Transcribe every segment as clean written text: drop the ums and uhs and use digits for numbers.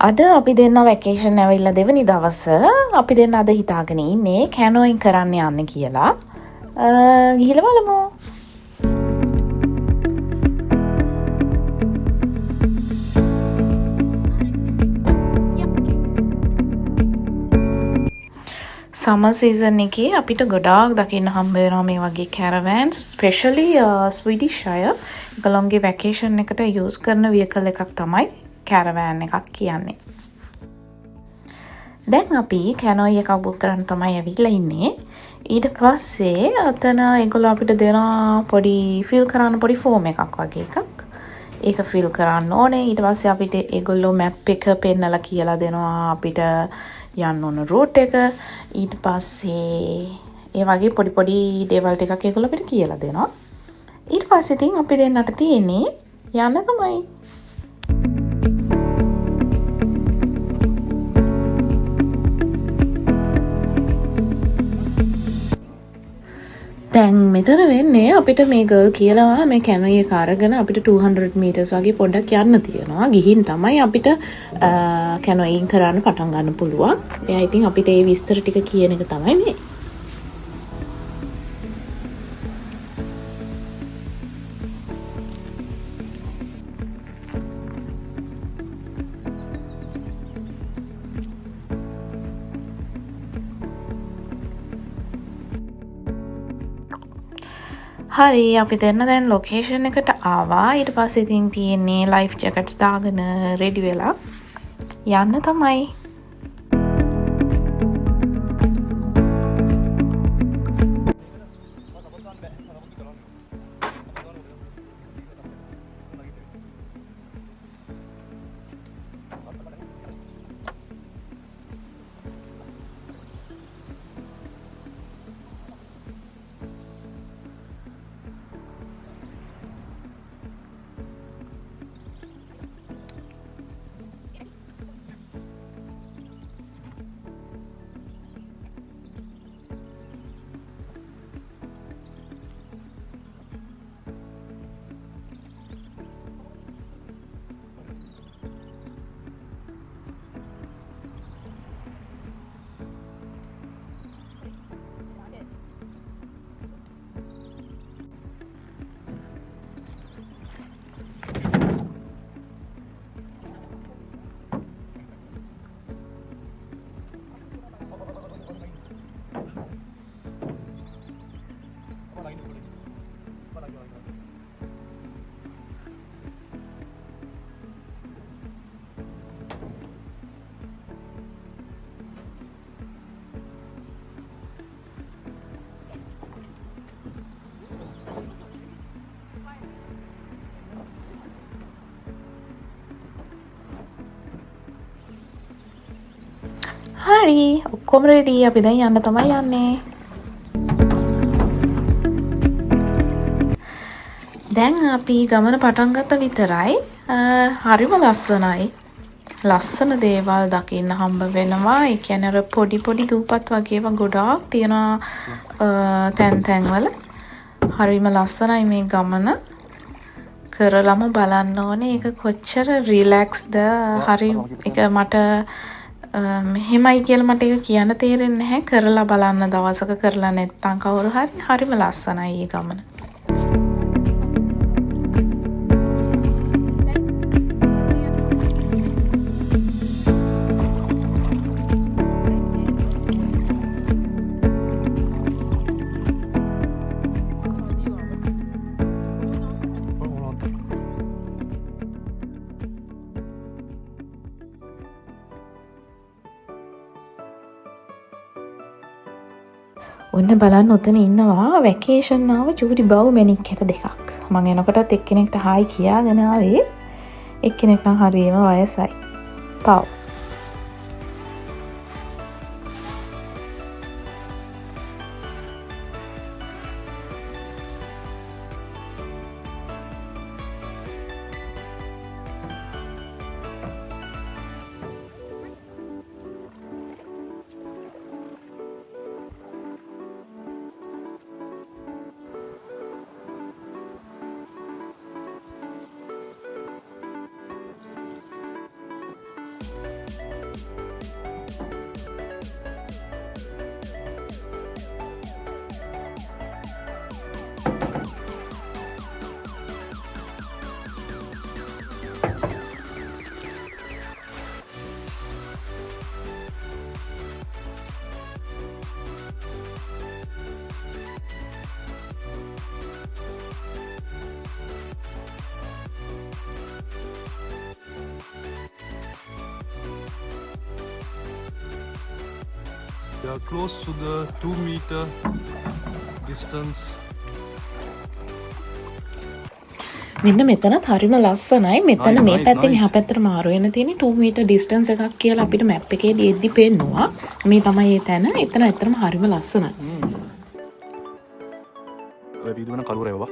අද අපි දෙන්න වැකේෂන් ඇවිල්ලා දෙවනි දවස අපි දෙන්න අද හිතාගෙන ඉන්නේ කැනෝයින් කරන්න යන්න කියලා. ගිහලා බලමු. සමර් සීසන් එකේ අපිට ගොඩාක් දකින්න හම්බ වෙනවා මේ වගේ කැරවෑන්ස්, ස්පෙෂලි ස්වීඩිෂ් අය ඒගොල්ලෝගේ වැකේෂන් එකට යූස් කරන වෙහිකල් එකක් තමයි කැරවෑන් එකක් කියන්නේ. දැන් අපි කැනෝයි එකක් බුක් කරන්න තමයි ඇවිල්ලා ඉන්නේ. ඊට පස්සේ අතන ඒගොල්ලෝ අපිට දෙන පොඩි ෆිල් කරන්න පොඩි ෆෝම් එකක් වගේ එකක්. ඒක ෆිල් කරන්න ඕනේ. ඊට පස්සේ අපිට ඒගොල්ලෝ මැප් එක පෙන්නලා කියලා දෙනවා අපිට යන්න ඕන රූට් එක. ඊට පස්සේ ඒ වගේ පොඩි පොඩි දේවල් ටිකක් ඒගොල්ලෝ අපිට කියලා දෙනවා. ඊට පස්සේ ඉතින් අපි දෙන්නට තියෙන්නේ යන්න තමයි. දැන් මෙතන වෙන්නේ අපිට මේ ගර්ල් කියලා මේ කැනෝයි එක අරගෙන අපිට 200 මීටර්ස් වගේ පොඩ්ඩක් යන්න තියෙනවා. ගිහින් තමයි අපිට කැනෝයින් කරන්න පටන් ගන්න පුළුවන්. එයා ඉතින් අපිට ඒ විස්තර ටික කියන එක තමයි මේ. හරි අපි දෙන්න දැන් ලොකේෂන් එකට ආවා. ඊට පස්සේ ඉතින් තියෙන්නේ ලයිෆ් ජැකට්ස් දාගෙන රෙඩි වෙලා යන්න තමයි. හරි ඔක්කොම රෙඩි. අපි දැන් යන්න තමයි යන්නේ. දැන් අපි ගමන පටන් ගත්ත විතරයි. හරිම ලස්සනයි. ලස්සන දේවල් දකින්න හම්බ වෙනවා. ඒ කියන්නේ අර පොඩි පොඩි දූපත් වගේ ඒවා ගොඩාක් තියෙනවා තැන් තැන් වල. හරිම ලස්සනයි මේ ගමන. කරලම බලන්න ඕනේ. ඒක කොච්චර රිලැක්ස්ද. හරි ඒක මට මෙහෙමයි කියලා මට ඒක කියන්න තේරෙන්නේ නැහැ. කරලා බලන්න දවසක කරලා නැත්නම් කවුරු හරිම ලස්සනයි මේ ගමන. ඔන්න බලන්න ඔතන ඉන්නවා වැකේෂන් ආව ජූඩි බව් මැනික් යට දෙකක්. මම එනකොටත් එක්කෙනෙක්ට හායි කියාගෙන ආවේ. එක්කෙනෙක් නම් හරියම වයසයි. පව්. They are close to the 2-meter distance. මෙන්න මෙතනත් හරිම ලස්සනයි. මෙතන මේ පැත්තෙන් එහා පැත්තට මාරු වෙන තියෙන 2 meter distance එකක් කියලා අපිට map එකේ දෙද්දි පෙන්නවා. මේ තමයි ඒ තැන. එතන ඇත්තටම හරිම ලස්සනයි. රීදුවන කළුරේවා.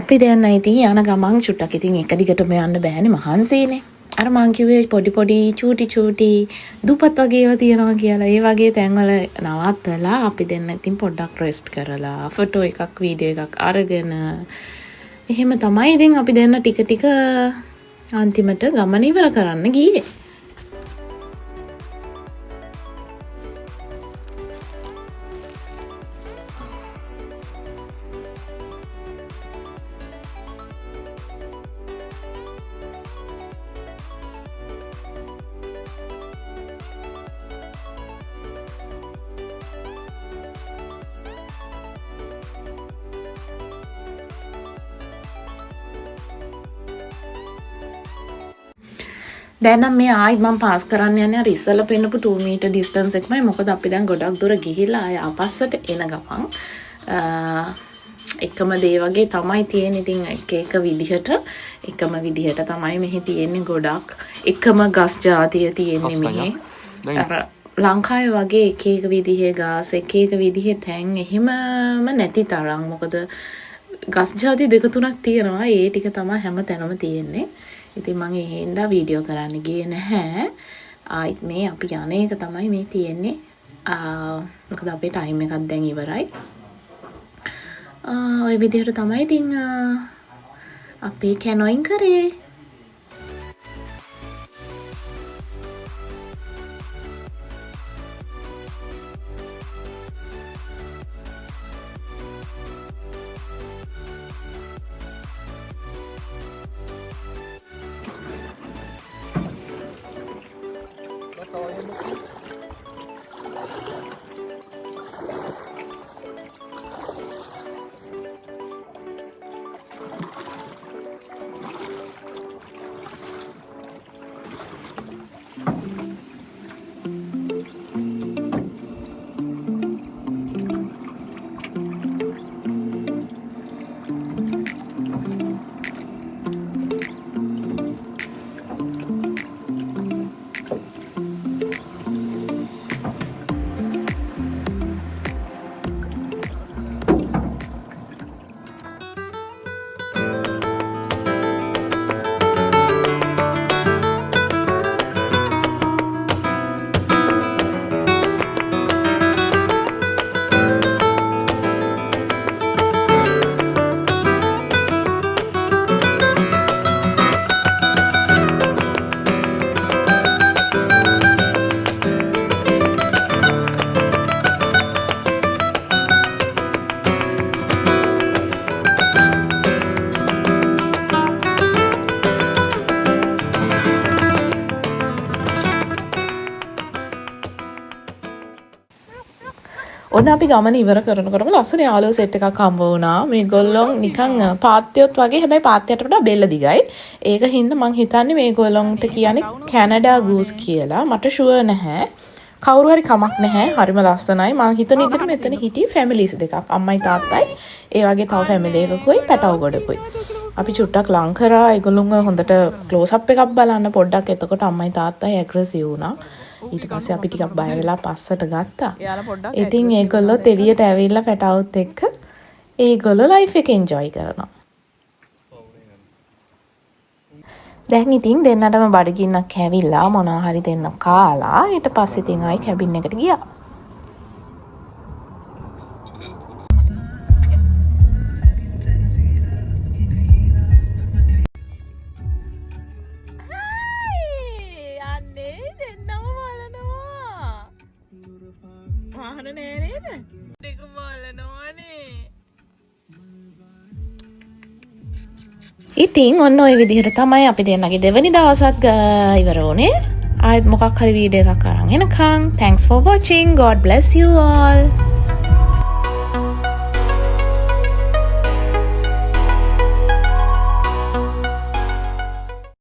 අපි දැන් ඉතින් යන ගමන් චුට්ටක් ඉතින් එක දිගටම යන්න බෑනේ මහන්සියනේ. අර මං කිව්වේ පොඩි චූටි දුපත් වගේ ඒවා තියනවා කියලා. ඒ වගේ තැන්වල නවත්තලා අපි දෙන්න ඉතින් පොඩ්ඩක් රෙස්ට් කරලා ෆොටෝ එකක් වීඩියෝ එකක් අරගෙන එහෙම තමයි ඉතින් අපි දෙන්න ටික අන්තිමට ගමන ඉවර කරන්න ගියේ. දැන් නම් මේ ආයි මම පාස් කරන්න යන්නේ අර ඉස්සෙල්ලා පෙන්නපු 2 meter distance එකමයි. මොකද අපි දැන් ගොඩක් දුර ගිහිල්ලා ආය ආපස්සට එන ගමන් එකම දේ වගේ තමයි තියෙන්නේ. ඉතින් එක විදිහට එකම විදිහට තමයි මෙහි තියෙන්නේ. ගොඩක් එකම ගස් జాතිය තියෙන්නේ මෙහි. අර ලංකාවේ වගේ එක විදිහේ ගස් එක විදිහේ තැන් එහෙමම නැති තරම්. මොකද ගස් జాති දෙක තුනක් තියෙනවා. ඒ ටික තමයි හැම තැනම තියෙන්නේ. ඉතින් මම ඒ හින්දා වීඩියෝ කරන්න ගියේ නැහැ. ආයිත් මේ අපි යන්නේ එක තමයි මේ තියෙන්නේ. මොකද අපේ ටයිම් එකක් දැන් ඉවරයි. ඔය විදිහට තමයි ඉතින් අපි කැනෝයින් කරේ. ඔන්න අපි ගමන ඉවර කරනකොටම ලස්සන යාළුවෝ සෙට් එකක් හම්බ වුණා. මේගොල්ලෝ නිකන් පාත්‍යොත් වගේ හැබැයි පාත්‍යයට වඩා බෙල්ල දිගයි. ඒක හින්දා මං හිතන්නේ මේගොල්ලන්ට කියන්නේ කැනඩා ගූස් කියලා. මට ෂුවර් නැහැ. කවුරු හරි කමක් නැහැ. හරිම ලස්සනයි. මං හිතන ඉදිරියට මෙතන හිටියේ ෆැමිලිස් දෙකක්. අම්මයි තාත්තයි. ඒ වගේ තව ෆැමිලි එකකුයි පැටව ගොඩකුයි. අපි චුට්ටක් ලං කරා. ඒගොල්ලොන්ව හොඳට ක්ලෝස් අප් එකක් බලන්න පොඩ්ඩක්. එතකොට අම්මයි තාත්තයි ඇග්‍රෙසිව් වුණා. ඊට පස්සේ අපි ටිකක් බය වෙලා පස්සට ගත්තා. ඉතින් ඒගොල්ලෝ එළියට ඇවිල්ලා පැටවුත් එක්ක ඒගොල්ලෝ ලයිෆ් එක එන්ජොයි කරනවා. දැන් ඉතින් දෙන්නටම බඩගින්නක් ඇවිල්ලා මොනවා හරි දෙන්න කාලා ඊට පස්සේ ඉතින් ආයි කැබින් එකට ගියා. ඉතින් ඔන්න ඔය විදිහට තමයි අපි දෙන්නගේ දෙවනි දවසත් ඉවර වුණේ. ආයෙත් මොකක් හරි වීඩියෝ එකක් අරන් එනකම් thanks for watching. God bless you all.